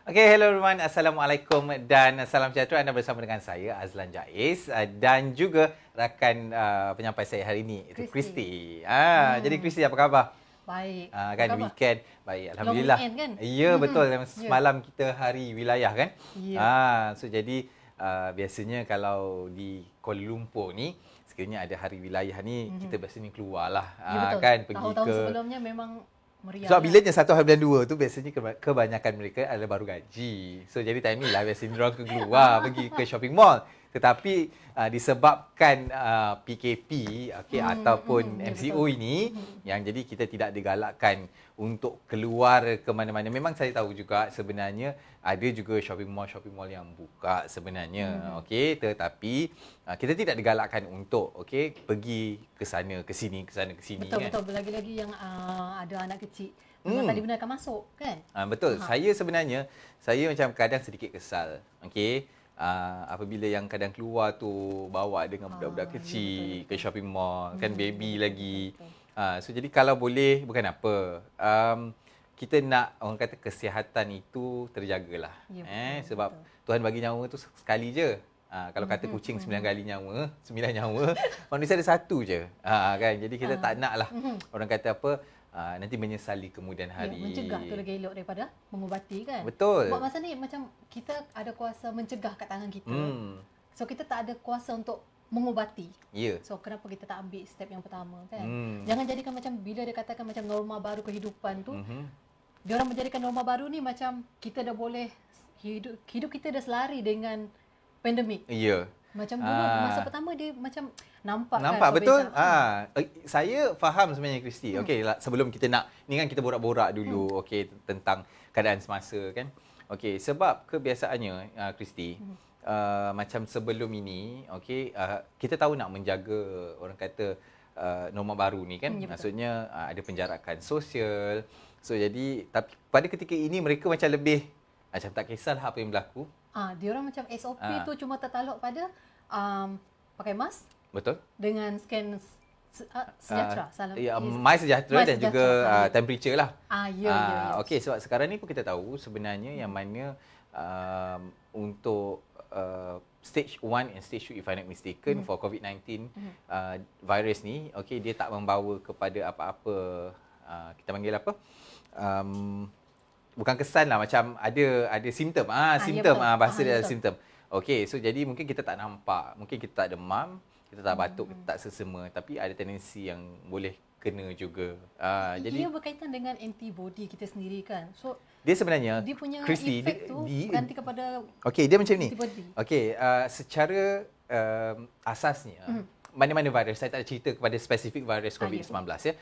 Okay, hello everyone. Assalamualaikum dan salam sejahtera. Anda bersama dengan saya, Azlan Jais, dan juga rakan penyampai saya hari ini, itu Christy. Jadi Christy, apa khabar? Baik. Kan khabar? weekend. Baik, Alhamdulillah. Long weekend kan? Ya, betul. Semalam kita hari wilayah kan? So jadi biasanya kalau di Kuala Lumpur ni, sekiranya ada hari wilayah ni, kita biasanya keluarlah. Ya, betul. Kan pergi Tahun-tahun ke sebelumnya memang meriah. So bilanya 1 hari bulan 2 tu biasanya kebanyakan mereka adalah baru gaji. So jadi time ni lah biasanya diorang keluar pergi ke shopping mall. Tetapi disebabkan PKP ataupun MCO ini yang jadi kita tidak digalakkan untuk keluar ke mana-mana. Memang saya tahu juga sebenarnya ada juga shopping mall yang buka sebenarnya. Tetapi kita tidak digalakkan untuk pergi ke sana ke sini Betul, kan. betul. Lagi-lagi yang ada anak kecil. Memang tak dibenarkan masuk kan? Betul. Saya sebenarnya macam kadang sedikit kesal. Apabila yang kadang keluar tu bawa dengan budak-budak kecil ke shopping mall, kan baby lagi. So jadi kalau boleh, bukan apa, kita nak orang kata kesihatan itu terjagalah. Sebab Tuhan bagi nyawa tu sekali je. Kalau kata kucing 9 kali nyawa, 9 nyawa, manusia ada 1 je. Kan? Jadi kita tak naklah orang kata apa, nanti menyesali kemudian hari. Mencegah tu lagi elok daripada mengubati kan? Betul. Buat masa ni macam kita ada kuasa mencegah kat tangan kita. So kita tak ada kuasa untuk mengubati. So kenapa kita tak ambil step yang pertama kan? Jangan jadikan macam bila dia katakan macam norma baru kehidupan tu, dia orang menjadikan norma baru ni macam kita dah boleh hidup kita dah selari dengan pandemik. Macam dulu masa pertama dia macam nampak betul. Saya faham sebenarnya Christy. Sebelum kita nak ni kan kita borak-borak dulu tentang keadaan semasa kan. Sebab kebiasaannya Christy, macam sebelum ini kita tahu nak menjaga orang kata norma baru ni kan. Maksudnya ada penjarakan sosial. So jadi tapi pada ketika ini mereka macam lebih macam tak kisahlah apa yang berlaku. Dia orang macam SOP tu cuma tertaluk pada pakai mask. Betul. Dengan scan sejahtera. My sejahtera dan juga temperature lah. Ya. Sebab sekarang ni pun kita tahu sebenarnya yang mana untuk stage 1 and stage 2 if I'm not mistaken for COVID-19 virus ni, dia tak membawa kepada apa-apa kita panggil apa? Bukan kesan lah, macam ada simptom. Simptom, bahasa dia ada simptom. So jadi mungkin kita tak nampak, mungkin kita tak demam, kita tak batuk, kita tak sesema, tapi ada tendensi yang boleh kena juga. Jadi ia berkaitan dengan antibody kita sendiri kan. So dia sebenarnya dia punya Christy, efek tu berganti kepada dia macam ni. antibody. Secara asasnya mana-mana virus, saya tak cerita kepada spesifik virus COVID-19 ya.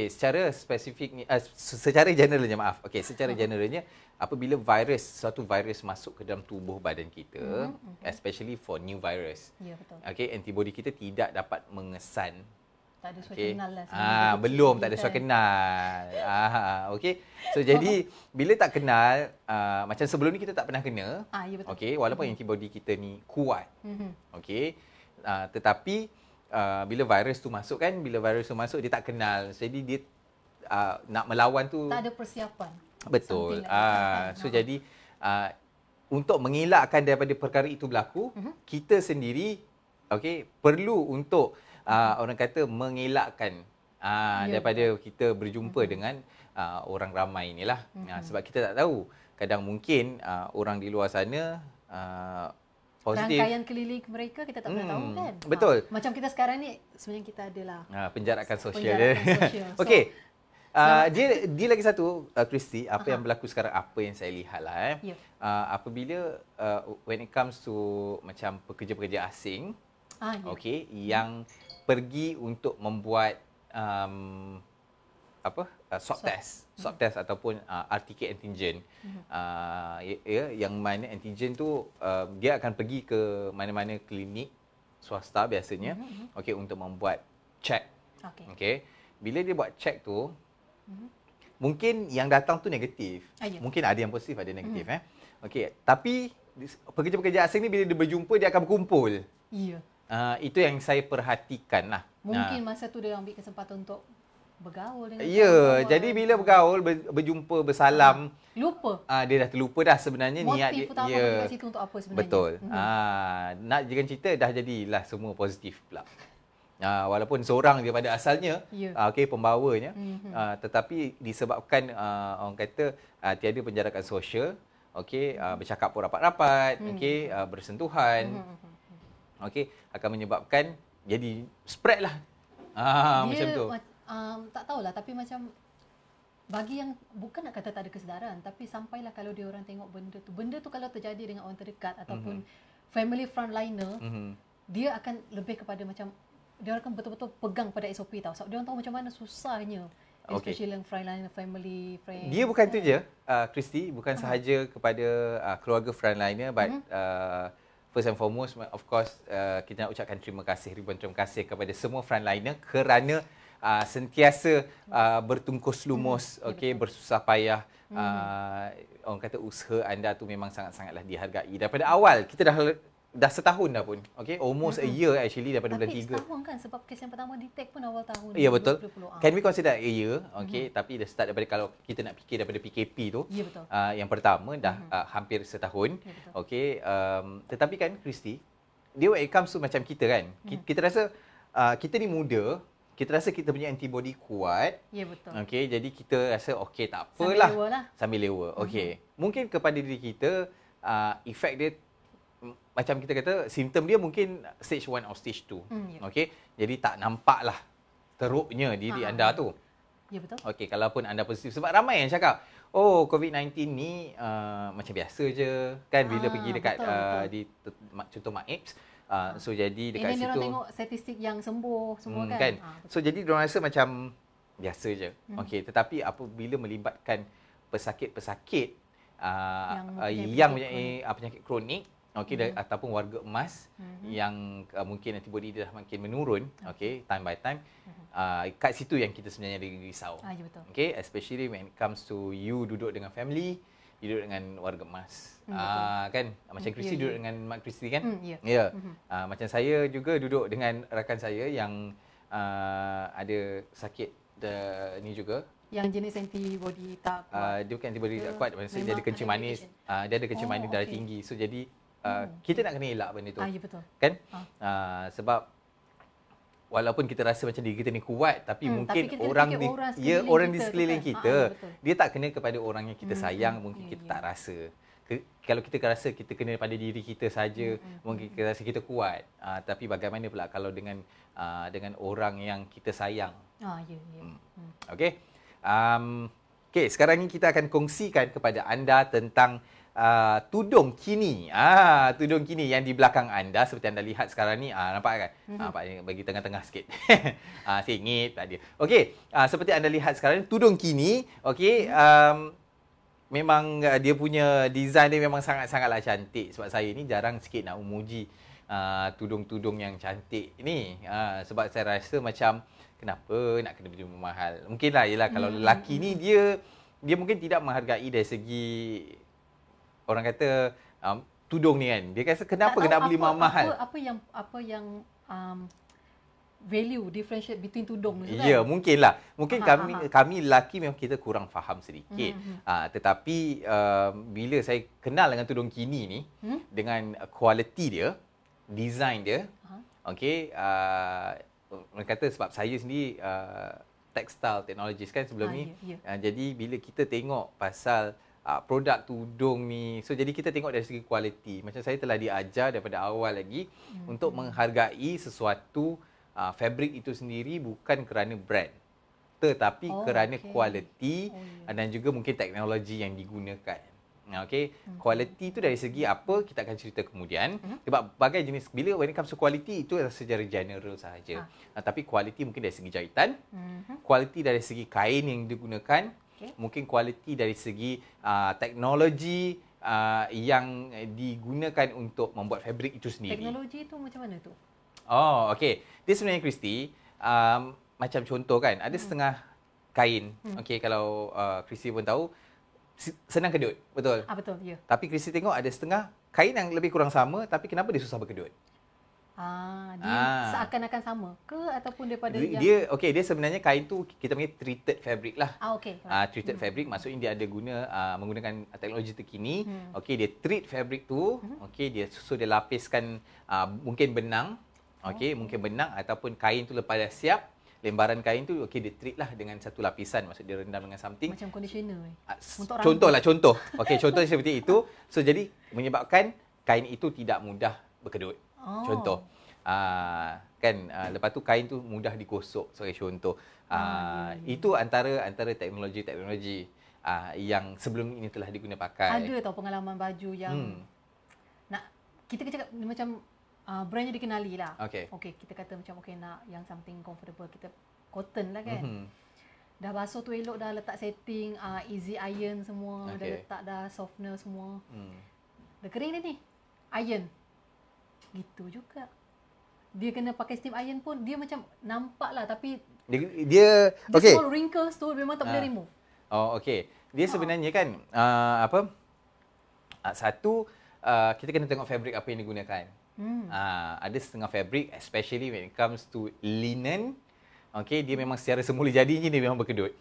Secara spesifik ni secara generalnya secara generalnya apabila suatu virus masuk ke dalam tubuh badan kita, especially for new virus. Ya, betul. Antibody kita tidak dapat mengesan. Tak ada suai kenal lah. Belum tak ada suai kenal. So jadi bila tak kenal, macam sebelum ni kita tak pernah kena. Ya, betul. Walaupun antibody kita ni kuat. Tetapi bila virus tu masuk dia tak kenal. Jadi dia nak melawan tu tak ada persiapan. Betul. So jadi untuk mengelakkan daripada perkara itu berlaku, kita sendiri perlu untuk orang kata mengelakkan daripada kita berjumpa dengan orang ramai inilah. Sebab kita tak tahu, kadang mungkin orang di luar sana positif. Rangkaian keliling mereka kita tak pernah tahu kan. Betul. Macam kita sekarang ni sebenarnya kita adalah penjarakan sosial. So, dia lagi satu Christy, apa yang berlaku sekarang, apa yang saya lihat lah apabila when it comes to macam pekerja-pekerja asing yang pergi untuk membuat swab test ataupun RTK antigen, yang mana antigen tu dia akan pergi ke mana-mana klinik swasta biasanya untuk membuat check. Bila dia buat check tu, mungkin yang datang tu negatif, mungkin ada yang positif, ada yang negatif. Tapi pekerja-pekerja asing ni bila dia berjumpa dia akan berkumpul. Ya. Itu yang saya perhatikan lah. Mungkin masa tu dia ambil kesempatan untuk bergaul dengan jadi bila bergaul, berjumpa, bersalam, lupa. Dia dah terlupa dah sebenarnya niat dia. Motif utama dekat situ untuk apa sebenarnya. Betul. Nak jadikan cerita dah jadilah semua positif pula. Walaupun seorang dia pada asalnya, pembawanya, tetapi disebabkan orang kata tiada penjarakan sosial, bercakap pun rapat-rapat, bersentuhan, akan menyebabkan jadi spread lah. Macam tu. Tak tahulah, tapi macam bagi yang bukan nak kata tak ada kesedaran, tapi sampailah kalau dia orang tengok benda tu kalau terjadi dengan orang terdekat ataupun family frontliner, dia akan lebih kepada macam dia akan betul-betul pegang pada SOP tau. Sebab dia orang tahu macam mana susahnya, especially yang frontliner family friend. Dia bukan tu je, Christy, bukan sahaja kepada keluarga frontliner, but first and foremost, of course, kita nak ucapkan terima kasih, ribuan terima kasih kepada semua frontliner kerana sentiasa bertungkus lumus, bersusah payah. Orang kata usaha anda tu memang sangat-sangatlah dihargai. Daripada awal, kita dah setahun dah pun. Almost a year actually daripada bulan 3. Tapi setahun kan, sebab kes yang pertama detect pun awal tahun. Ya, betul. Can we consider a year? Tapi dah start daripada, kalau kita nak fikir daripada PKP tu. Ya, betul. Yang pertama dah hampir setahun. Tetapi kan Christy, dia when it comes to macam kita kan, kita rasa kita ni muda, kita rasa kita punya antibody kuat. Ya, betul. Jadi kita rasa tak apalah. Sambil lewa. Mungkin kepada diri kita, efek dia macam kita kata, simptom dia mungkin stage 1 atau stage 2. Jadi tak nampaklah teruknya diri anda tu. Ya, betul. Kalau pun anda positif. Sebab ramai yang cakap, COVID-19 ni macam biasa je. Kan bila pergi dekat di contoh MAIPS, so jadi dekat situ. Ini orang tengok statistik yang sembuh semua kan. So jadi diorang rasa macam biasa je. Tetapi apabila melibatkan pesakit-pesakit yang mempunyai penyakit kronik, ataupun warga emas yang mungkin antibody dia dah makin menurun, time by time, kat situ yang kita sebenarnya risau. Ya, betul. Especially when it comes to you duduk dengan family, duduk dengan warga emas. Kan macam Christy duduk dengan Mak Christy kan? Macam saya juga duduk dengan rakan saya yang ada sakit ni juga. Yang jenis antibody tak kuat. Dia bukan antibody tak kuat, maksudnya dia ada kencing manis. Dia ada kencing manis darah tinggi. So jadi kita nak kena elak benda tu. Ya, betul. Kan? Sebab walaupun kita rasa macam diri kita ni kuat, tapi mungkin orang di sekeliling kita, dia tak kena kepada orang yang kita sayang, mungkin kita tak rasa. Kalau kita rasa kita kena pada diri kita saja, mungkin kita rasa kita kuat. Tapi bagaimana pula kalau dengan orang yang kita sayang? Okey, sekarang ni kita akan kongsikan kepada anda tentang tudung kini. Tudung kini yang di belakang anda seperti anda lihat sekarang ni. Nampak kan? Nampak ni bagi tengah-tengah sikit. Sengit tak dia. Okey, seperti anda lihat sekarang ni tudung kini, memang dia punya design dia memang sangat-sangatlah cantik. Sebab saya ni jarang sikit nak memuji tudung-tudung yang cantik ni. Sebab saya rasa macam kenapa nak kena beli mahal. Mungkinlah ialah kalau lelaki ni dia mungkin tidak menghargai dari segi orang kata tudung ni kan. Dia kata kenapa kena beli mahal. Apa yang value differentiate between tudung tu kan? Ya, mungkinlah. Mungkin kami lelaki memang kita kurang faham sedikit. Tetapi bila saya kenal dengan tudung kini ni, dengan kualiti dia, design dia, mereka kata sebab saya sendiri textile technologist kan sebelum ni. Jadi bila kita tengok pasal produk tudung ni, so jadi kita tengok dari segi kualiti. Macam saya telah diajar daripada awal lagi untuk menghargai sesuatu fabric itu sendiri bukan kerana brand, tetapi kerana kualiti dan juga mungkin teknologi yang digunakan. Kualiti tu dari segi apa kita akan cerita kemudian. Sebab bagai jenis, bila when it comes to quality itu secara general sahaja. Tapi kualiti mungkin dari segi jahitan, kualiti dari segi kain yang digunakan, mungkin kualiti dari segi teknologi yang digunakan untuk membuat fabric itu sendiri. Teknologi itu macam mana tu? Dia sebenarnya Christy, macam contoh kan, ada setengah kain. Kalau Christy pun tahu, senang kedut, betul? Betul, ya. Tapi Christy tengok ada setengah kain yang lebih kurang sama, tapi kenapa dia susah berkedut? Dia seakan-akan sama ke ataupun daripada dia dia sebenarnya kain tu kita panggil treated fabric lah. Treated fabric maksudnya dia ada menggunakan teknologi terkini. Dia treat fabric tu, dia lapiskan mungkin benang, mungkin benang ataupun kain tu lepas dah siap, lembaran kain tu dia treat lah dengan satu lapisan, maksud dia rendam dengan something macam conditioner contoh seperti itu. So jadi menyebabkan kain itu tidak mudah berkedut. Contoh. Lepas tu kain tu mudah digosok sebagai contoh. Itu antara teknologi yang sebelum ini telah diguna pakai. Ada tau pengalaman baju yang nak kita cakap macam brand yang dikenali lah. Kita kata macam nak yang something comfortable, kita cotton lah kan. Dah basuh tu elok, dah letak setting, easy iron semua, dah letak dah softener semua. Dah kering dah ni, iron. Gitu juga. Dia kena pakai steam iron pun dia macam nampak lah, tapi dia small wrinkles tu memang tak boleh remove. Dia sebenarnya kan satu kita kena tengok fabric apa yang digunakan. Ada setengah fabric, especially when it comes to linen, dia memang secara semula jadinya dia memang berkedut.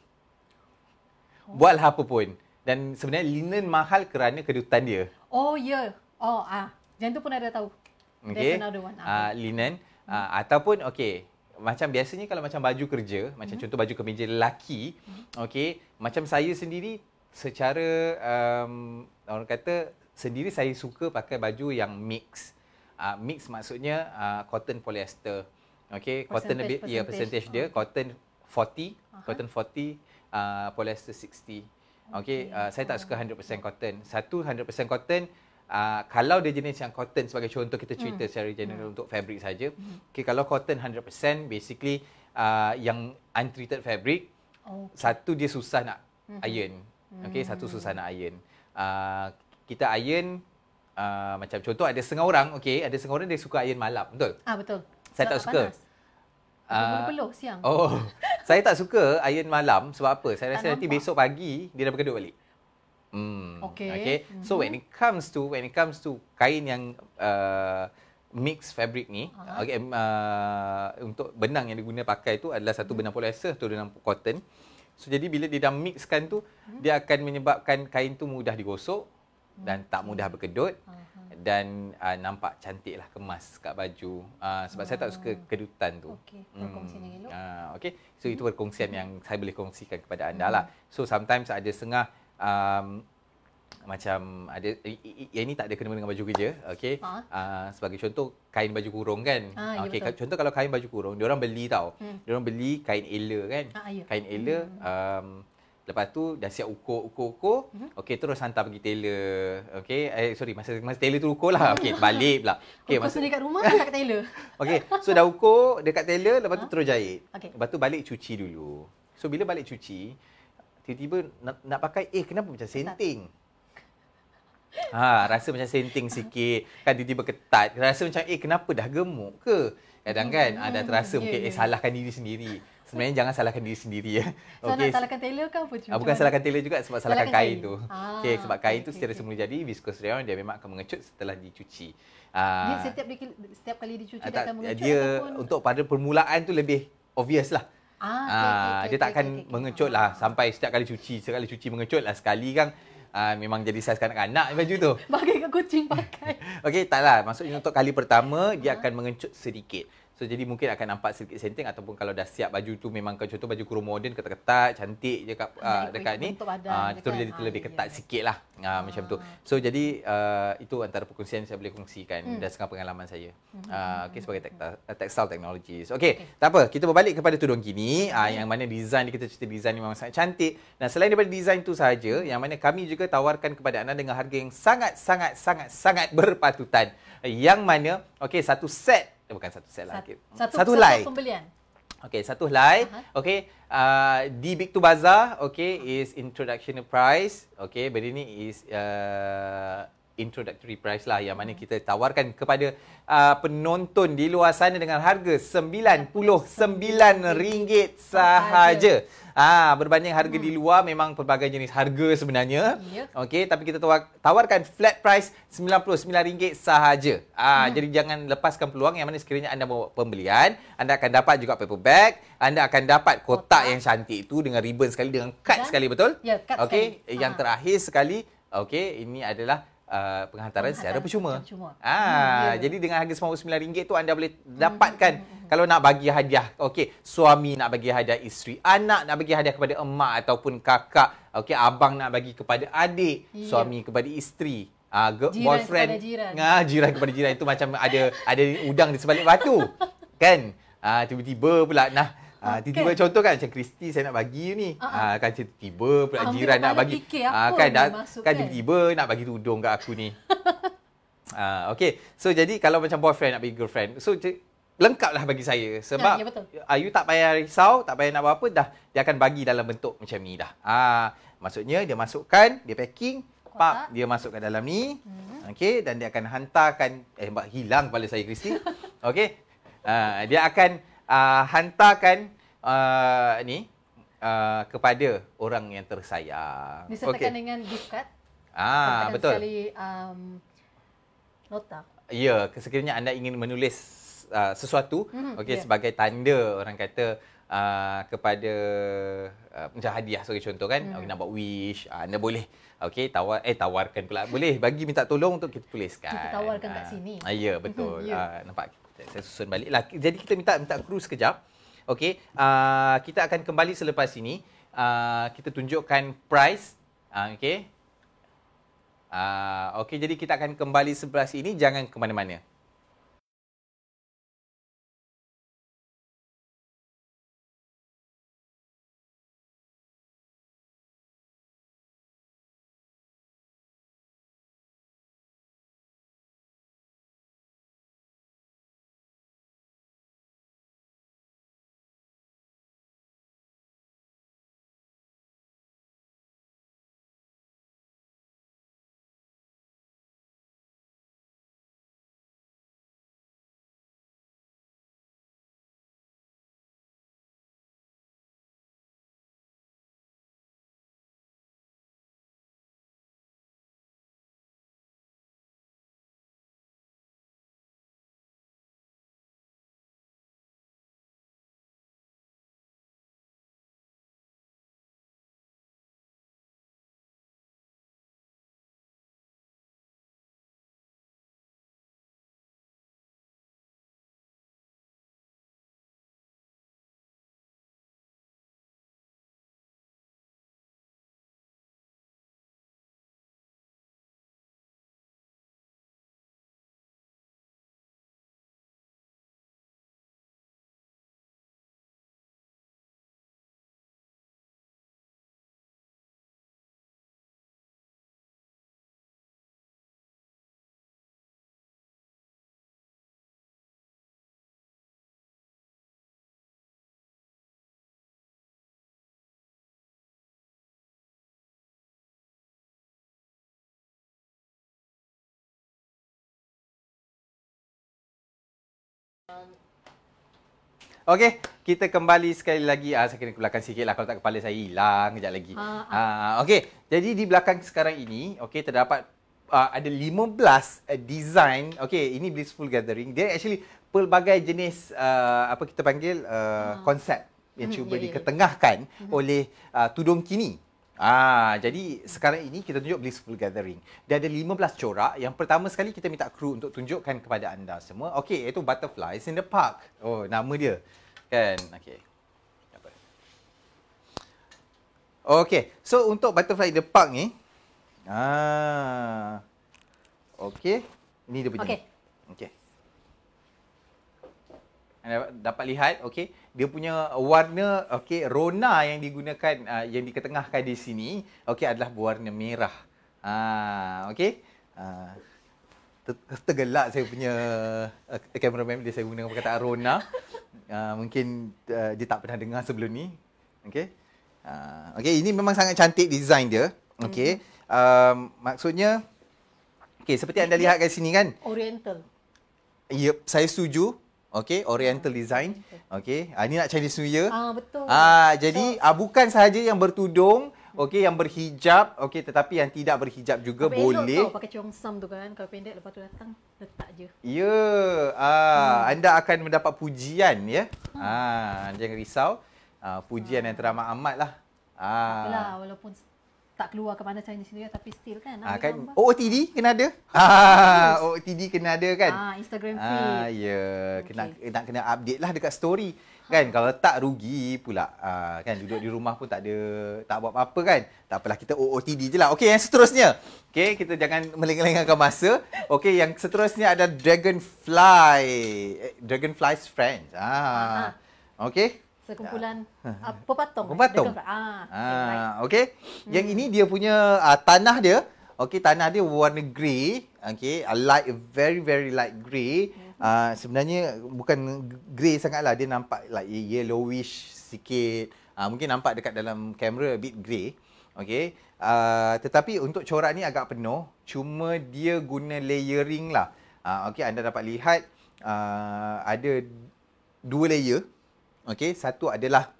Buatlah apa pun. Dan sebenarnya linen mahal kerana kedutan dia. Yang tu pun ada tahu. Linen ataupun macam biasanya kalau macam baju kerja, macam contoh baju kemeja lelaki, macam saya sendiri secara orang kata sendiri saya suka pakai baju yang mix. Mix maksudnya cotton polyester. Cotton lebih percentage dia cotton 40, cotton 40, polyester 60. Saya tak suka 100% cotton. 100% cotton kalau dia jenis yang cotton, sebagai contoh kita cerita secara general untuk fabric saja. Kalau cotton 100% basically yang untreated fabric, satu dia susah nak iron. Satu susah nak iron. Kita iron macam contoh ada setengah orang, ada setengah orang dia suka iron malam, betul? Betul. Saya tak suka. Peluh siang. Saya tak suka iron malam sebab apa? Saya rasa nanti besok pagi dia dah berkedut balik. So when it comes to kain yang mix fabric ni, untuk benang yang diguna pakai tu adalah satu benang polyester, satu benang cotton. So jadi bila dia dah mixkan tu, dia akan menyebabkan kain tu mudah digosok dan tak mudah berkedut dan nampak cantik lah, kemas kat baju. Sebab saya tak suka kedutan tu. Perkongsian yang elok. So itu perkongsian yang saya boleh kongsikan kepada anda lah. So sometimes ada setengah macam ada yang ni tak ada kena dengan baju kerja, sebagai contoh kain baju kurung kan. Contoh kalau kain baju kurung, diorang beli tau. Diorang beli kain ela kan. Kain ela lepas tu dah siap ukur. Terus hantar pergi tailor. Masa tailor tu ukur lah. Balik pula. Ukur sendiri kat rumah, hantar kat tailor. So dah ukur dekat tailor, lepas tu terus jahit. Lepas tu balik cuci dulu. So bila balik cuci, tiba-tiba nak pakai, kenapa macam senting? Rasa macam senting sikit. Kan tiba-tiba ketat. Rasa macam, kenapa dah gemuk ke? Kadang kan, dah terasa mungkin, salahkan diri sendiri. Sebenarnya jangan salahkan diri sendiri. Nak salahkan tailor ke apa? Bukan salahkan tailor juga, sebab salahkan kain tu. Sebab kain tu secara semula jadi, viscose rayon, dia memang akan mengecut setelah dicuci. Dia setiap kali dicuci, dia akan mengecut ataupun? Untuk pada permulaan tu lebih obvious lah. Dia takkan mengecut lah sampai setiap kali cuci mengecut lah. Sekali kan memang jadi saiz kanak-kanak baju tu. Bagai kat kucing pakai. Taklah. Maksudnya untuk kali pertama dia akan mengecut sedikit. So jadi mungkin akan nampak sedikit senting, ataupun kalau dah siap baju tu memang contoh baju kurung moden ketat-ketat cantik je dekat ni, terus jadi lebih ketat sikit lah, macam tu. So jadi itu antara perkongsian saya boleh kongsikan dan setengah pengalaman saya sebagai textile technologies. Tak apa, kita berbalik kepada tudung kini, yang mana design kita cerita design ni memang sangat cantik, dan selain daripada design tu sahaja, yang mana kami juga tawarkan kepada anda dengan harga yang sangat berpatutan, yang mana satu set, bukan satu set lah. Satu helai. Pembelian. Satu helai. Di Big to Bazaar, is introduction price. Benda ni is introductory price lah, yang mana kita tawarkan kepada penonton di luar sana dengan harga RM99 sahaja. Berbanding harga di luar memang pelbagai jenis harga sebenarnya. Okey, tapi kita tawarkan flat price RM99 sahaja. Jadi jangan lepaskan peluang, yang mana sekiranya anda bawa pembelian, anda akan dapat juga paper bag, anda akan dapat kotak yang cantik itu dengan ribbon sekali, dengan kad sekali, betul? Ya, kad okey, yang terakhir sekali, okey, ini adalah penghantaran secara percuma. Jadi dengan harga RM99 tu anda boleh dapatkan kalau nak bagi hadiah, okey, suami nak bagi hadiah isteri, anak nak bagi hadiah kepada emak ataupun kakak, okey, abang nak bagi kepada adik, suami kepada isteri, boyfriend jiran kepada jiran, itu macam ada udang di sebalik batu. Kan? Tiba-tiba pula tiba-tiba contoh kan macam Kristi saya nak bagi ni. Kan tiba-tiba pula jiran nak bagi. Kan tiba-tiba nak bagi tudung kat aku ni. Okey. So jadi kalau macam boyfriend nak bagi girlfriend, so lengkaplah bagi saya sebab you tak payah risau, tak payah nak buat apa dah, dia akan bagi dalam bentuk macam ni dah. Maksudnya dia masukkan, dia packing, dia masukkan dalam ni. Okey, dan dia akan hantarkan hilang kepala saya Kristi. Okey. Dia akan hantarkan kepada orang yang tersayang. Disertakan dengan gift card. Betul. Sekali nota. Ya, sekiranya anda ingin menulis sesuatu, sebagai tanda, orang kata kepada macam hadiah sebagai contoh kan, nak buat wish, anda boleh tawarkan pula, boleh bagi minta tolong untuk kita tuliskan. Kita tawarkan kat sini. Ya, betul. Nampak? Saya susun balik lah. Jadi kita minta kru sekejap. Okey, kita akan kembali selepas ini. Kita tunjukkan price. Okey. Okey, jadi kita akan kembali selepas ini. Jangan ke mana-mana. Okey, kita kembali sekali lagi. Saya kena ke belakang sikit lah, kalau tak kepala saya hilang kejap lagi. Okey, jadi di belakang sekarang ini, okey, terdapat ada 15 design. Okey, ini Blissful Gathering. Dia actually pelbagai jenis apa kita panggil konsep yang cuba diketengahkan oleh tudung kini. Jadi sekarang ini kita tunjuk Blissful Gathering. Dia ada 15 corak. Yang pertama sekali kita minta kru untuk tunjukkan kepada anda semua. Okey, iaitu Butterflies in the Park. Oh, nama dia. Kan? Okey. Okey, so untuk Butterfly in the Park ni, okey, ini dia punya. Okey. Okey. Anda dapat lihat, okey, dia punya warna, okey, rona yang digunakan, yang diketengahkan di sini, okey, adalah berwarna merah. Okey. Tergelak saya punya kameraman bila saya gunakan perkataan rona. Mungkin dia tak pernah dengar sebelum ni. Okey. Okey, ini memang sangat cantik design dia. Okey. Maksudnya Okey, seperti anda lihat kat sini kan. Oriental. Yep, saya setuju. Okey, Oriental design. Okey, ini nak Chinese New Year. Betul. Jadi bukan sahaja yang bertudung, okey, yang berhijab, okey, tetapi yang tidak berhijab juga boleh. Elok tau pakai cheongsam tu kan. Kalau pendek lepas tu datang letak je. Ya, anda akan mendapat pujian ya. Jangan risau. Pujian yang teramat amat lah. Apalah, walaupun tak keluar ke mana Chinese New Year tapi still kan. Kan OOTD kena ada. OOTD kena ada kan. Instagram feed. Ya, kena update lah dekat story. Kan kalau tak rugi pula. Kan duduk di rumah pun tak buat apa-apa kan. Tak apalah, kita OOTD je lah. Okey, yang seterusnya. Okey, kita jangan melengah-lengahkan masa. Okey, yang seterusnya ada Dragonfly's Friends. Okey. Sekumpulan pepatung. Okey. Yang ini dia punya tanah dia. Okey, tanah dia warna grey. Okey, very very light grey. Sebenarnya bukan grey sangatlah, dia nampak like yellowish sikit. Mungkin nampak dekat dalam kamera a bit grey. Okey. Tetapi untuk corak ni agak penuh. Cuma dia guna layering lah. Okey, anda dapat lihat ada 2 layer. Okey, satu adalah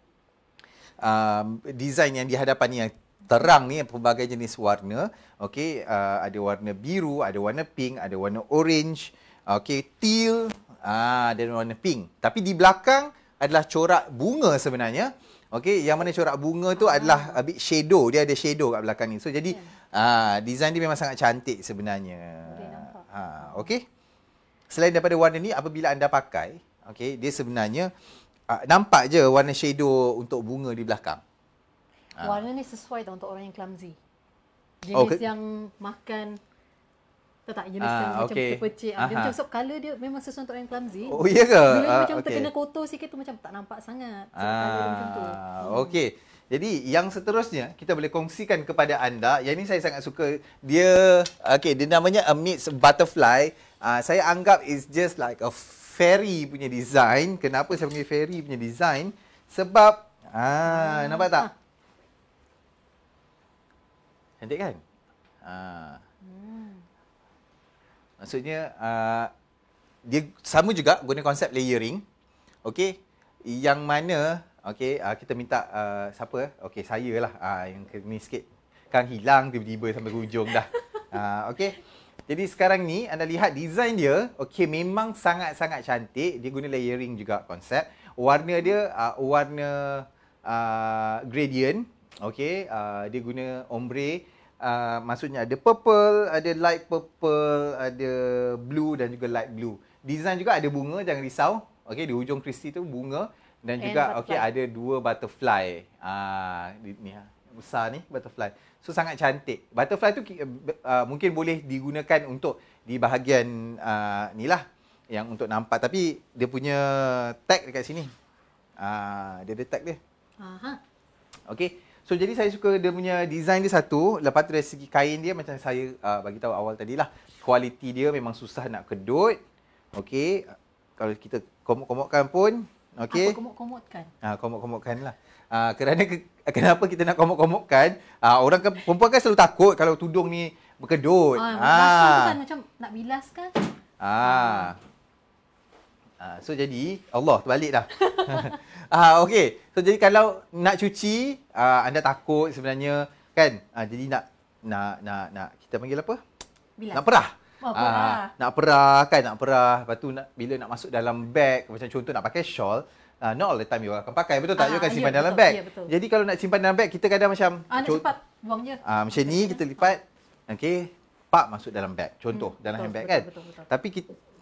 design yang di hadapan ni yang terang ni, pelbagai jenis warna. Okey, ada warna biru, ada warna pink, ada warna orange, okey, teal, dan warna pink. Tapi di belakang adalah corak bunga sebenarnya. Okey, yang mana corak bunga tu adalah a bit shadow, dia ada shadow kat belakang ni. So jadi design dia memang sangat cantik sebenarnya. Okey. Selain daripada warna ni, apabila anda pakai, okey, dia sebenarnya nampak je warna shadow untuk bunga di belakang. Warna ni sesuai tak untuk orang yang clumsy. Jenis yang makan, tahu tak, jenis yang macam terpecik. Dia macam sebab colour dia memang sesuai untuk orang yang clumsy. Oh, iya ke? Bila macam terkena kotor sikit tu macam tak nampak sangat. Sebab colour dia macam tu. Okey. Jadi yang seterusnya kita boleh kongsikan kepada anda. Yang ni saya sangat suka. Dia namanya Amidst Butterfly. Saya anggap is just like a fairy punya design. Kenapa saya panggil fairy punya design? Sebab nampak tak? Cantik kan? Maksudnya dia sama juga guna konsep layering. Okey, yang mana kita minta siapa? Okey, saya lah yang ni sikit. Kan hilang tiba-tiba sampai hujung dah. Okey. Jadi sekarang ni anda lihat design dia, okey, memang sangat-sangat cantik. Dia guna layering juga konsep. Warna dia warna gradient. Okey, dia guna ombre. Maksudnya ada purple, ada light purple, ada blue dan juga light blue. Design juga ada bunga, jangan risau. Okey, di hujung kristi tu bunga dan juga ada 2 butterfly. Ni besar ni butterfly. So sangat cantik. Butterfly tu mungkin boleh digunakan untuk di bahagian ni lah yang untuk nampak, tapi dia punya tag dekat sini. Dia ada tag dia. Okey. So jadi saya suka dia punya design dia satu. Lepas tu dari segi kain dia macam saya bagi tahu awal tadi lah. Kualiti dia memang susah nak kedut. Okey. Kalau kita komot-komotkan pun okey. Apa komot-komotkan? Komot-komotkan lah. Kerana kenapa kita nak komot-komotkan? Orang perempuan kan selalu takut kalau tudung ni berkedut. Basuh tu kan macam nak bilas kan? So jadi Allah terbalik dah. Okey. So jadi kalau nak cuci, anda takut sebenarnya kan? Jadi nak kita panggil apa? Bilas. Nak perah. Nak perah. Nak perah. Lepas tu bila nak masuk dalam beg, macam contoh nak pakai shawl, not all the time you akan pakai, betul tak? You akan simpan dalam beg. Jadi kalau nak simpan dalam beg, kita kadang macam nak cepat buang je. Macam ni kita lipat, okey, pak masuk dalam beg. Contoh dalam handbag kan. Betul. Tapi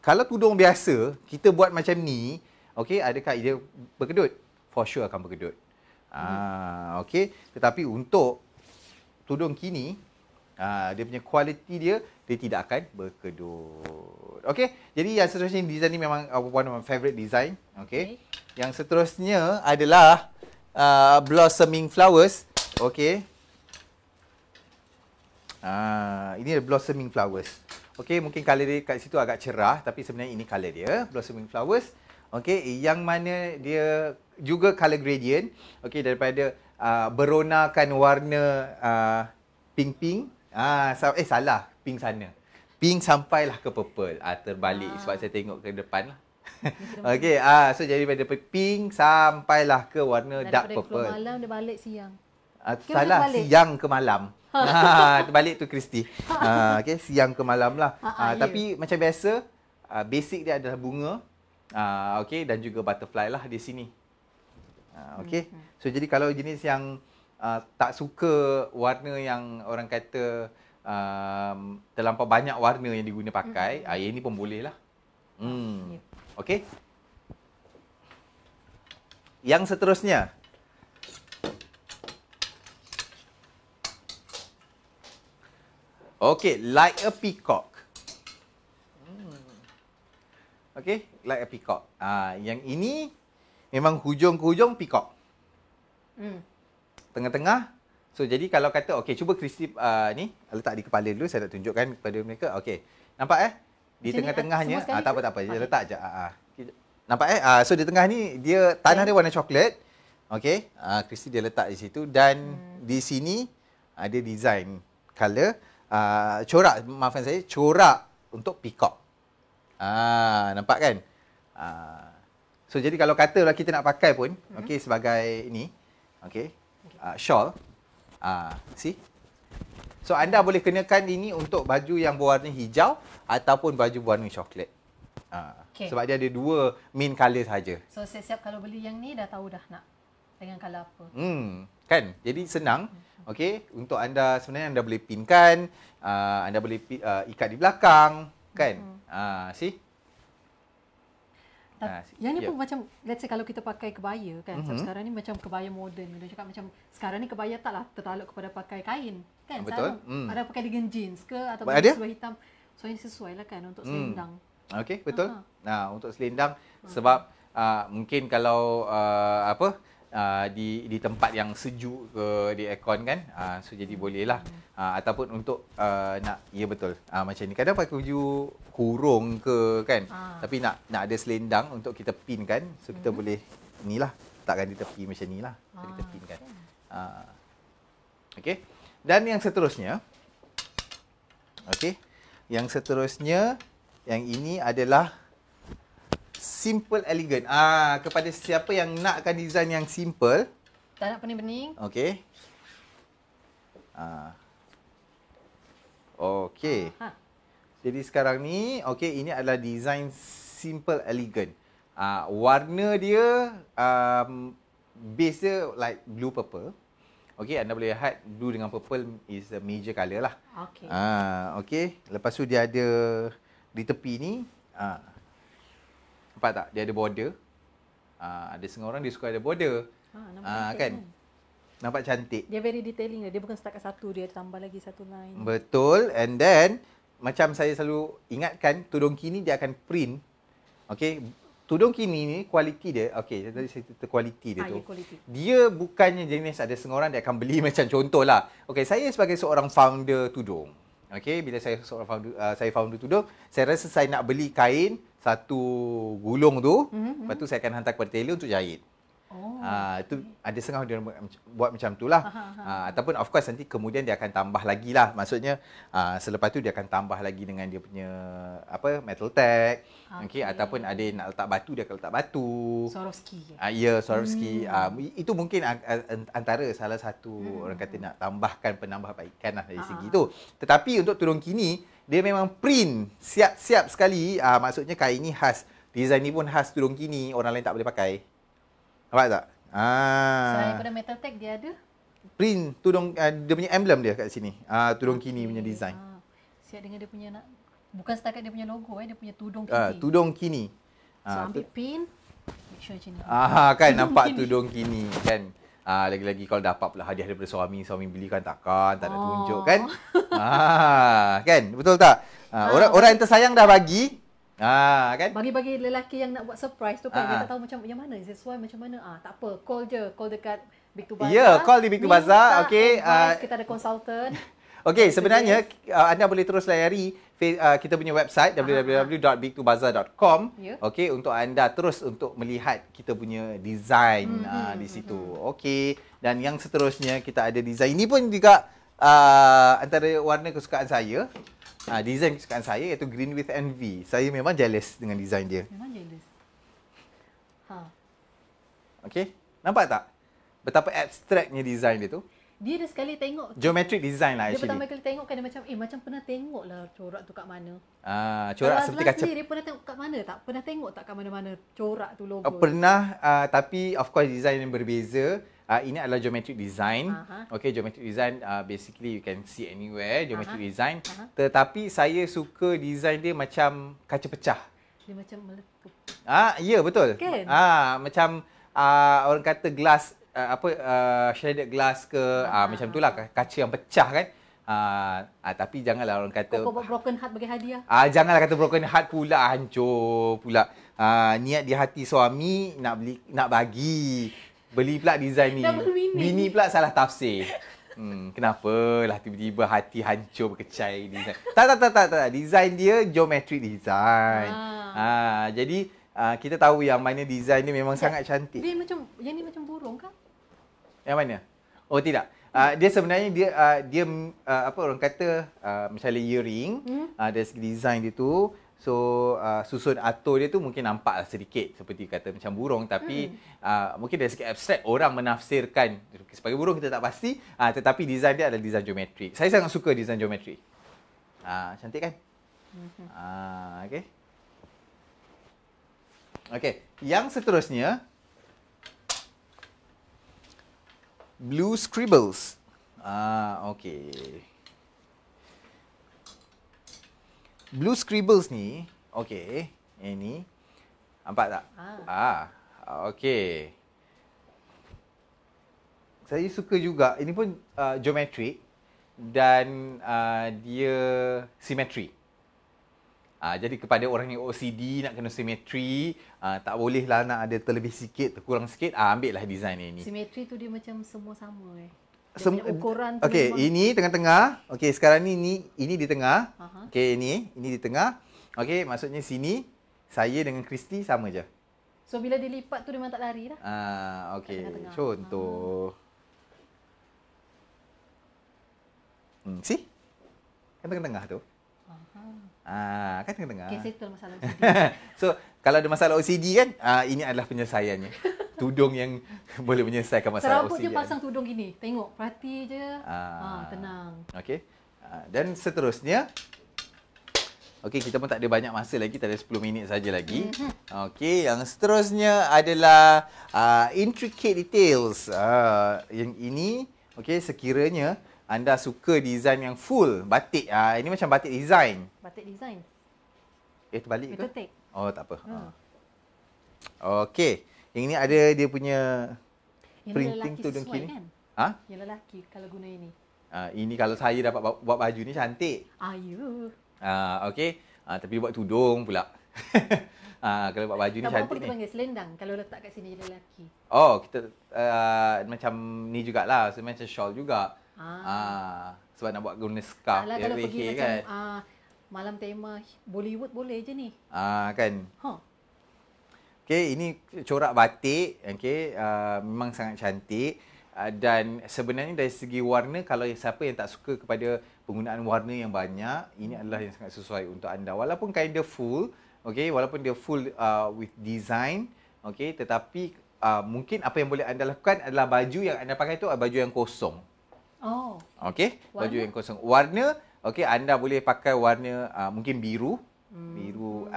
kalau tudung biasa, kita buat macam ni, okey, adakah dia berkedut? For sure akan berkedut. Okey, tetapi untuk tudung kini, dia punya kualiti dia tidak akan berkedut. Okey, jadi yang seterusnya design ni memang one of my favorite design. Okey. Yang seterusnya adalah blossoming flowers. Okey. Ini adalah blossoming flowers. Okey, mungkin colour dia kat situ agak cerah, tapi sebenarnya ini colour dia, blossoming flowers. Okey, yang mana dia juga colour gradient. Okey, daripada beronakan warna pink-pink. Salah, pink sana. pink sampailah ke purple. Terbalik sebab saya tengok ke depan lah. Okey, so jadi daripada pink sampailah ke warna dark purple. Daripada malam dia balik siang. Salah, siang ke malam. Terbalik tu Kristi. Okey, siang ke malam lah. Tapi macam biasa, basic dia adalah bunga. Okey, dan juga butterfly lah di sini. Okey. So jadi kalau jenis yang tak suka warna yang orang kata terlampau banyak warna yang diguna pakai, yang ini pun boleh lah. Okey. Yang seterusnya. Okey, like a peacock. Okey, like a peacock. Yang ini memang hujung ke hujung peacock. Tengah-tengah. So jadi kalau kata okey, cuba Kristi ni letak di kepala dulu, saya nak tunjukkan kepada mereka. Okey. Nampak di tengah-tengahnya, tak apa. Dia letak je. Nampak so di tengah ni dia tanah dia warna coklat. Okey. Kristi dia letak di situ dan di sini ada design color corak, maafkan saya, corak untuk peacock. Nampak kan? So jadi kalau katalah kita nak pakai pun, okey, sebagai ni, okey, shawl. See? So anda boleh kenakan ini untuk baju yang berwarna hijau ataupun baju berwarna coklat. Sebab dia ada dua main colour saja. So siap-siap kalau beli yang ni dah tahu dah nak dengan colour apa. Kan? Jadi senang. Okey, untuk anda sebenarnya anda boleh pinkan, anda boleh ikat di belakang, kan? See? Yang ni pun macam, let's say kalau kita pakai kebaya kan, sekarang ni macam kebaya moden. Dia cakap macam sekarang ni kebaya taklah tertaluk kepada pakai kain, kan? Betul. Ada pakai dengan jeans ke ataupun seluar hitam. So ini sesuai lah kan untuk selendang. Okey, betul. Untuk selendang sebab mungkin kalau di tempat yang sejuk ke, di aircon kan, so jadi bolehlah. Ataupun untuk nak, ya betul, macam ni kadang pakai baju kurung ke kan, tapi nak ada selendang untuk kita pin kan, so kita boleh inilah, letakkan di tepi macam ni lah, so kita pin kan. Okey, dan yang seterusnya, okey, yang seterusnya, yang ini adalah simple elegant. Kepada siapa yang nakkan design yang simple, tak nak pening-pening. okey. Okey. Jadi sekarang ni, okey, ini adalah design simple elegant. Warna dia base dia like blue purple. Okey, anda boleh lihat blue dengan purple is a major colour lah. Okey. Okey, lepas tu dia ada di tepi ni, nampak tak? Dia ada border. Ada setengah orang dia suka ada border. Kan? Nampak cantik. Dia very detailing. Dia bukan setakat satu, dia tambah lagi satu line. Betul. And then macam saya selalu ingatkan, tudung kini dia akan print. Okey, tudung kini ni kualiti dia, okey, tadi saya cerita kualiti dia tu. Dia bukannya jenis ada setengah orang dia akan beli macam contohlah. Okey, saya sebagai seorang founder tudung. Okey, bila saya seorang founder tudung, saya rasa saya nak beli kain satu gulung tu, lepas tu saya akan hantar kepada tailor untuk jahit. Itu ada setengah dia buat macam tu lah. Ataupun of course nanti kemudian dia akan tambah lagi lah. Maksudnya selepas tu dia akan tambah lagi dengan dia punya metal tag. Okay. Ataupun ada nak letak batu, dia akan letak batu. Swarovski. Ya, Swarovski. Itu mungkin antara salah satu orang kata nak tambahkan penambahbaikan lah dari segi tu. Tetapi untuk tudung kini, dia memang print siap-siap sekali. Maksudnya kain ni khas. Design ni pun khas tudung kini. Orang lain tak boleh pakai. Nampak tak? Selain pada metal tag dia ada? Print tudung, dia punya emblem dia kat sini. Tudung kini punya design. Siap dengan dia punya bukan setakat dia punya logo, dia punya tudung kini. Tudung kini. So ambil pin, make sure macam ni. Kan nampak tudung kini kan. Lagi-lagi kalau dapat pula hadiah daripada suami belikan takkan, tak nak tunjuk kan. Kan? Betul tak? Orang yang tersayang dah bagi. Kan? Bagi-bagi lelaki yang nak buat surprise tu kan, dia tak tahu macam yang mana, sesuai macam mana. Tak apa, call je. Call dekat Big to Bazaar. Ya, call di Big to Bazaar. Okey. Kita ada consultant. Okey, sebenarnya anda boleh terus layari kita punya website www.bigtobazaar.com. Okey, untuk anda terus untuk melihat kita punya design di situ. Okey, dan yang seterusnya kita ada design ini pun juga antara warna kesukaan saya. design kesukaan saya iaitu Green with Envy. Saya memang jealous dengan design dia. Memang jealous. Okey, nampak tak? Betapa abstraknya design dia tu. Dia dah sekali tengok. Geometric design lah dia actually. Dia pertama kali tengok kan dia macam pernah tengok lah corak tu kat mana. Corak seperti kaca. Dia pernah tengok kat mana tak? Pernah tengok tak kat mana-mana corak tu logo? Pernah, tapi of course design yang berbeza. Ini adalah geometric design. Okay, geometric design basically you can see anywhere, geometric design. Tetapi saya suka design dia macam kaca pecah. Dia macam meletup. Ya betul. Kan? Macam orang kata glass, shredded glass ke, macam itulah kaca yang pecah kan. Tapi janganlah orang kata kau buat broken heart bagi hadiah. Janganlah kata broken heart pula, hancur pula. Niat di hati suami nak bagi. Beli pula design ni. Bini pula salah tafsir. Kenapalah tiba-tiba hati hancur berkecai design. Tak. Design dia geometric design. Jadi kita tahu yang mana design dia memang sangat cantik. Dia macam, yang ni macam burung kah? Yang mana? Oh tidak. Dia sebenarnya dia apa orang kata macam layering dari segi design dia tu. So susun atur dia tu mungkin nampaklah sedikit seperti kata macam burung, tapi mungkin dari segi abstrak orang menafsirkan sebagai burung, kita tak pasti, tetapi design dia adalah design geometrik. Saya sangat suka design geometrik. Cantik kan? Okey. Okey, yang seterusnya Blue Scribbles. Okey. Blue Scribbles ni, okey, ini nampak tak? Okey. Saya suka juga. Ini pun geometrik dan dia simetri. Jadi kepada orang yang OCD nak kena simetri, tak bolehlah nak ada terlebih sikit, terkurang sikit, ambil lah design ini. Simetri tu dia macam semua sama ukuran tu. Okey, ini tengah-tengah. Okey, sekarang ni ini di tengah. Okey, ini di tengah. Okey, maksudnya sini saya dengan Kristi sama je. So bila dilipat tu dia memang tak lari dah. Okey. Contoh. See? Kan tengah-tengah tu. Kan tengah-tengah. Okay, settle masalah OCD. So, kalau ada masalah OCD kan, ini adalah penyelesaiannya. Tudung yang boleh menyelesaikan masalah Serabut OCD. je pasang tudung gini. Tengok, perhati je. Tenang. Okey. Dan seterusnya, okey, kita pun tak ada banyak masa lagi, tak ada 10 minit saja lagi. Okey, yang seterusnya adalah intricate details. Yang ini, okey, sekiranya anda suka design yang full batik. Ini macam batik design. Batik design. Terbalik ke? Betul. Oh, tak apa. Okey. Yang ini ada dia punya printing tudung kini. Kan? Yang lelaki kalau guna ini. Ini kalau saya dapat buat baju ni cantik. Okey. Tapi buat tudung pula. Kalau buat baju ni cantik apa kita panggil selendang kalau letak kat sini jadi lelaki. Oh, kita macam ni jugalah. So, macam shawl juga. Sebab nak buat guna scarf. Kalau pergi kan? Macam malam tema Bollywood boleh je ni. Kan? Okey, ini corak batik. Okey, memang sangat cantik. Dan sebenarnya dari segi warna, kalau siapa yang tak suka kepada penggunaan warna yang banyak, ini adalah yang sangat sesuai untuk anda. Walaupun kind of full, okey, walaupun dia full with design, okey, tetapi mungkin apa yang boleh anda lakukan adalah baju yang anda pakai tu baju yang kosong. Okey, baju yang kosong. Warna, okey, anda boleh pakai warna mungkin biru. Biru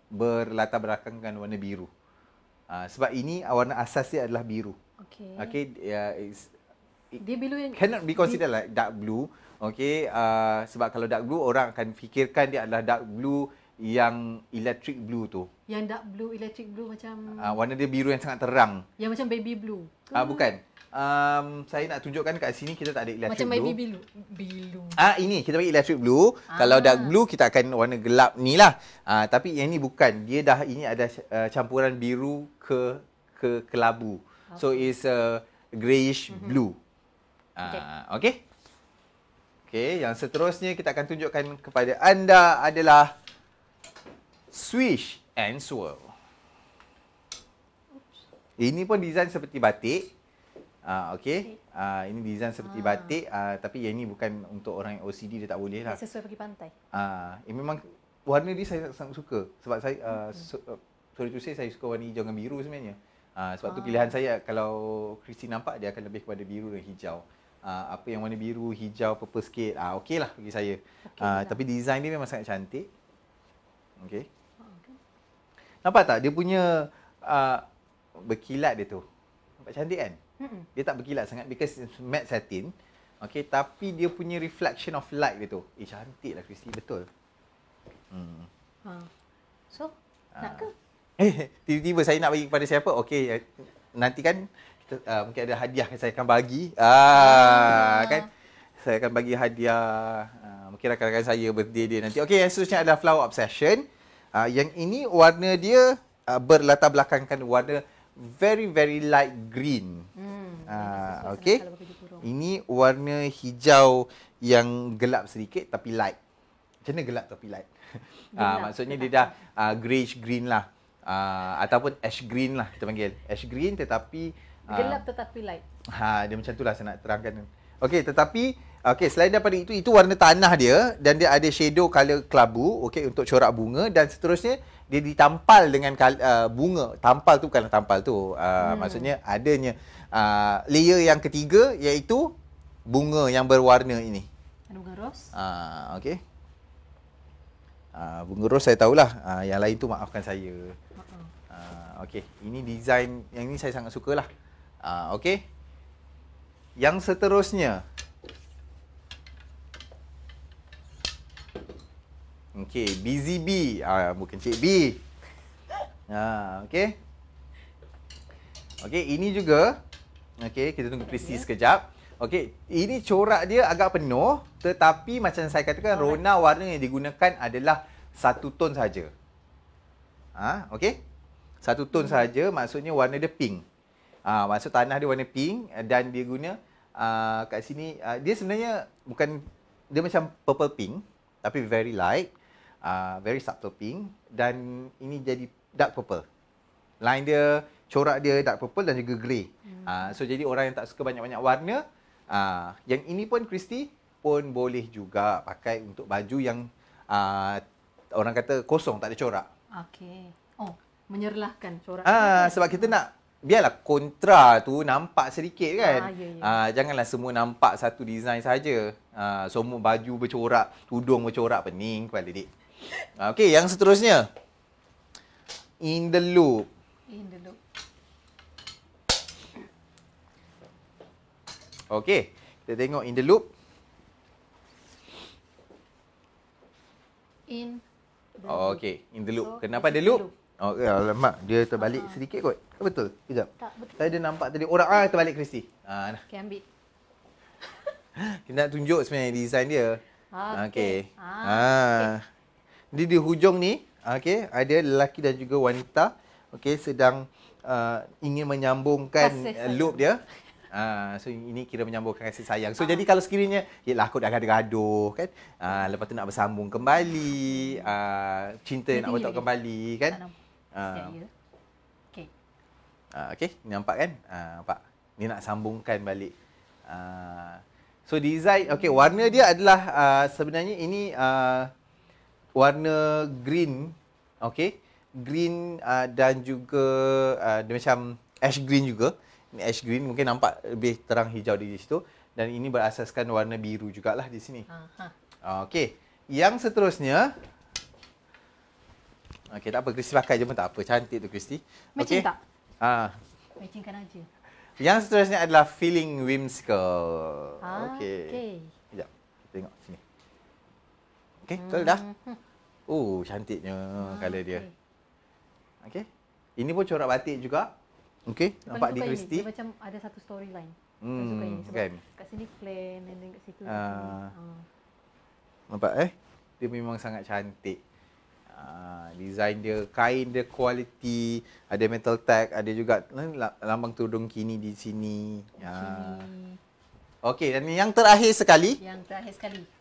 berlatar belakangkan warna biru. Sebab ini warna asas dia adalah biru. Okey, dia biru yang cannot be considered like dark blue. Okey, sebab kalau dark blue orang akan fikirkan dia adalah dark blue yang electric blue tu. Yang dark blue, electric blue macam warna dia biru yang sangat terang. Yang macam baby blue. Bukan. Saya nak tunjukkan kat sini kita tak ada electric macam blue. Macam baby blue. Ini kita bagi electric blue. Kalau dark blue kita akan warna gelap ni lah. Tapi yang ni bukan. Dia dah ini ada campuran biru ke kelabu. So it's a greyish blue. Okey. Okey, yang seterusnya kita akan tunjukkan kepada anda adalah swish and swirl. Ini pun design seperti batik. Okey. Ini design seperti batik, tapi yang ini bukan untuk orang yang OCD, dia tak boleh lah. Sesuai pergi pantai. Ini memang warna dia saya sangat suka. Sebab saya, sorry to say, saya suka warna hijau dengan biru sebenarnya. Sebab tu pilihan saya, kalau Christy nampak, dia akan lebih kepada biru dan hijau. Apa yang warna biru, hijau, purple sikit, okey lah bagi saya. Tapi design dia memang sangat cantik. Okey. Nampak tak? Dia punya berkilat dia tu. Nampak cantik kan? Dia tak berkilat sangat because it's matte satin. Okey, tapi dia punya reflection of light dia tu. Cantik lah Christy, betul. So, nak ke? Tiba-tiba saya nak bagi kepada siapa? Okey, nanti kan kita, mungkin ada hadiah yang saya akan bagi. Kan? Saya akan bagi hadiah. Mungkin rakan-rakan saya birthday dia nanti. Okey, yang seterusnya adalah Flower Obsession. Yang ini warna dia berlatar belakangkan warna very very light green. Okey. Ini warna hijau yang gelap sedikit tapi light. Macam mana gelap tapi light? Maksudnya dia dah greyish green lah. Ataupun ash green lah kita panggil. Ash green tetapi gelap tetapi light. Dia macam itulah saya nak terangkan. Okey, tetapi selain daripada itu warna tanah dia dan dia ada shadow color kelabu, okey, untuk corak bunga, dan seterusnya dia ditampal dengan bunga. Tampal tu bukanlah tampal tu. Maksudnya adanya layer yang ketiga iaitu bunga yang berwarna ini. Ada bunga ros. Okey. Bunga ros saya tahulah. Yang lain tu maafkan saya. Okey, ini design yang ini saya sangat sukalah. Okey. Yang seterusnya. Okey, BZB. Bukan Cik B. Okey. Okey, ini juga. Okey, kita tunggu Christy sekejap. Okey, ini corak dia agak penuh, tetapi macam saya katakan, rona warna yang digunakan adalah satu ton saja. Okey. Satu ton saja, maksudnya warna dia pink. Maksud tanah dia warna pink dan dia guna kat sini dia sebenarnya bukan, dia macam purple pink tapi very light, very subtle pink, dan ini jadi dark purple. Line dia, corak dia dark purple dan juga grey. So jadi orang yang tak suka banyak-banyak warna, yang ini pun Christy pun boleh juga pakai untuk baju yang orang kata kosong, tak ada corak. Okey. Menyerlahkan corak. Sebab kita nak biarlah kontra tu nampak sedikit kan. Janganlah semua nampak satu design saja. Semua baju bercorak, tudung bercorak, pening kepala dik. Okey, yang seterusnya. In the Loop. Okey, kita tengok In the Loop. Okey, In the Loop. Kenapa ada loop? Alamak, dia terbalik sedikit kot. Betul? Kejap. Tak, betul. Saya ada nampak tadi orang terbalik Christy. Okey, ambil. Kita nak tunjuk sebenarnya design dia. Okey. Okay. Di hujung ni, okey, ada lelaki dan juga wanita, okey, sedang ingin menyambungkan loop dia. So ini kira menyambungkan kasih sayang. So jadi kalau sekiranya yalah aku dah gaduh-gaduh kan, lepas tu nak bersambung kembali, cinta nak bertaut kembali kan. Okey. Okey, nampak kan? Nampak. Ni nak sambungkan balik. So design, okey, warna dia adalah sebenarnya ini warna green, okey. Green dan juga dia macam ash green juga. Ini ash green, mungkin nampak lebih terang hijau di situ, dan ini berasaskan warna biru jugalah di sini. Okey, yang seterusnya. Okey, tak apa, Christy pakai je pun tak apa. Cantik tu Christy. Matching tak? Matchingkan aja. Yang seterusnya adalah Feeling Whimsical. Okey. Sekejap, kita tengok sini. Okey, betul dah? Cantiknya colour dia. Okey. Ini pun corak batik juga. Okey, nampak di Christy. Dia macam ada satu storyline. Kan? Kat sini plain and then kat situ. Nampak dia memang sangat cantik. Design dia, kain dia quality, ada metal tag, ada juga lambang tudung kini di sini. Okey, dan yang terakhir sekali.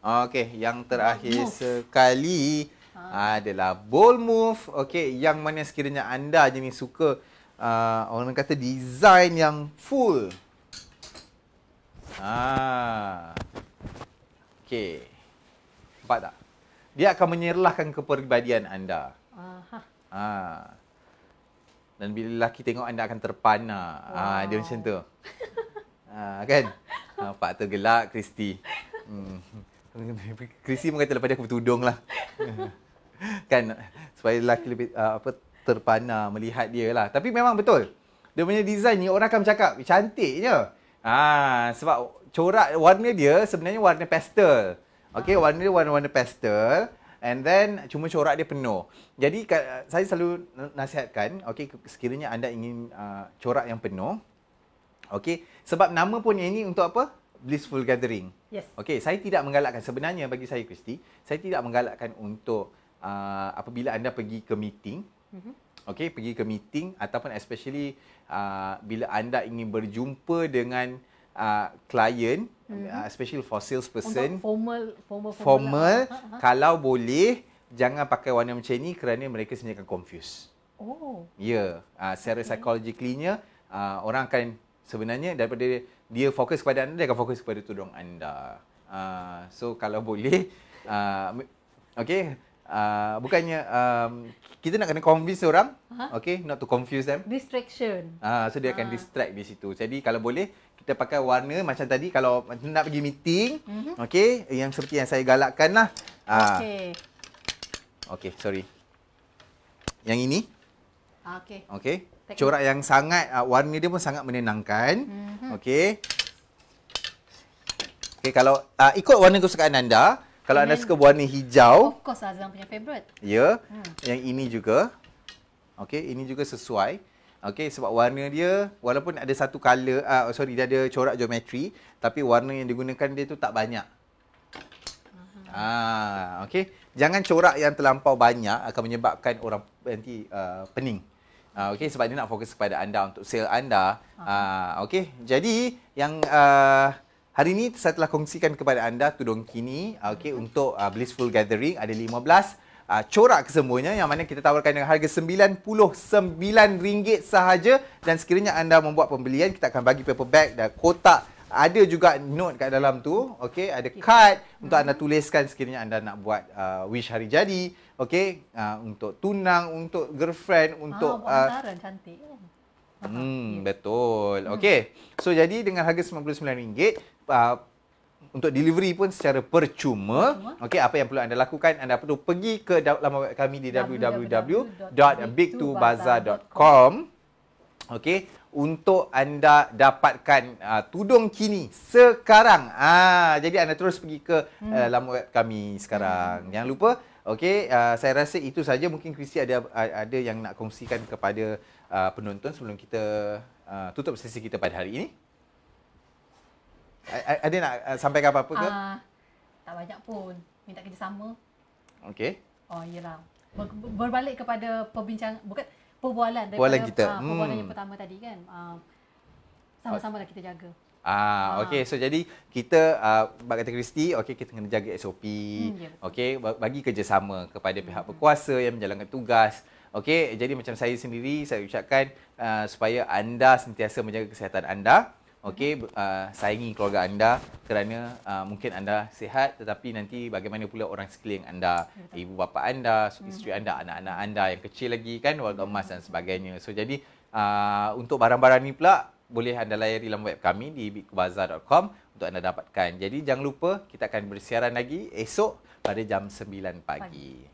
Okey, yang terakhir sekali adalah Bold Move. Okey, yang mana sekiranya anda jenis suka orang kata design yang full. Okey. Nampak tak? Dia akan menyerlahkan kepribadian anda. Dan bila lelaki tengok anda akan terpana. Dia macam tu. Kan? Nampak tergelak Kristi. Kristi pun kata lepas dia aku bertudung lah. Kan? Supaya lelaki lebih terpana melihat dia lah. Tapi memang betul. Dia punya design ni orang akan bercakap cantik je. Sebab corak warna dia sebenarnya warna pastel. Okey, warna dia warna-warna pastel. And then cuma corak dia penuh. Jadi saya selalu nasihatkan, okey, sekiranya anda ingin corak yang penuh, okey, sebab nama pun ini untuk apa? Blissful Gathering. Yes. Okey, saya tidak menggalakkan, sebenarnya bagi saya Kristi, saya tidak menggalakkan untuk apabila anda pergi ke meeting, okey, pergi ke meeting ataupun especially bila anda ingin berjumpa dengan klien, especially for sales person, untuk formal, kalau boleh jangan pakai warna macam ni kerana mereka sebenarnya akan confuse. Ya, secara psychologically-nya orang akan sebenarnya daripada dia fokus kepada anda, dia akan fokus kepada tudung anda. So kalau boleh, okey, bukannya kita nak kena convince orang, okey, not to confuse them. Distraction. So dia akan distract di situ. Jadi kalau boleh kita pakai warna macam tadi kalau nak pergi meeting, okey, yang seperti yang saya galakkan lah. Okey, sorry. Yang ini. Okey. Corak yang sangat warna dia pun sangat menenangkan. Okey. Okey, kalau ikut warna kesukaan anda, kalau anda suka warna hijau, of course Azam punya favorite. Ya. Yang ini juga. Okey, ini juga sesuai. Okey, sebab warna dia walaupun ada satu color, dia ada corak geometri, tapi warna yang digunakan dia tu tak banyak. Okey. Jangan corak yang terlampau banyak akan menyebabkan orang nanti pening. Okey, sebab dia nak fokus kepada anda untuk sale anda. Okey, jadi yang hari ini saya telah kongsikan kepada anda tudung kini, okey, untuk Blissful Gathering ada 15 corak kesemuanya yang mana kita tawarkan dengan harga RM99 sahaja, dan sekiranya anda membuat pembelian kita akan bagi paper bag dan kotak. Ada juga note kat dalam tu, okey, ada card untuk anda tuliskan sekiranya anda nak buat wish hari jadi, okey, untuk tunang, untuk girlfriend, untuk hantaran cantik. Betul. Okey. So jadi dengan harga RM99 untuk delivery pun secara percuma. Okey, apa yang perlu anda lakukan? Anda perlu pergi ke laman web kami di www.big2bazaar.com. Okey, untuk anda dapatkan tudung kini sekarang. Jadi anda terus pergi ke laman web kami sekarang. Jangan lupa. Okey, saya rasa itu saja. Mungkin Kristi ada yang nak kongsikan kepada penonton sebelum kita tutup sesi kita pada hari ini. Ada nak sampaikan apa-apa ke? Tak banyak pun. Minta kerjasama. Okey. Yelah. Berbalik kepada perbualan daripada kita. Perbualan yang pertama tadi kan. Sama-samalah kita jaga. Okey, so jadi kita bak kata Kristi, okey, kita kena jaga SOP. Okey, bagi kerjasama kepada pihak berkuasa yang menjalankan tugas. Okey, jadi macam saya sendiri saya ucapkan supaya anda sentiasa menjaga kesihatan anda. Okey, sayangi keluarga anda kerana mungkin anda sihat, tetapi nanti bagaimana pula orang sekeliling anda, ibu bapa anda, isteri anda, anak-anak anda yang kecil lagi kan, warga emas dan sebagainya. So jadi untuk barang-barang ni pula boleh anda layari laman web kami di big2bazaar.com untuk anda dapatkan. Jadi jangan lupa kita akan bersiaran lagi esok pada jam 9 pagi.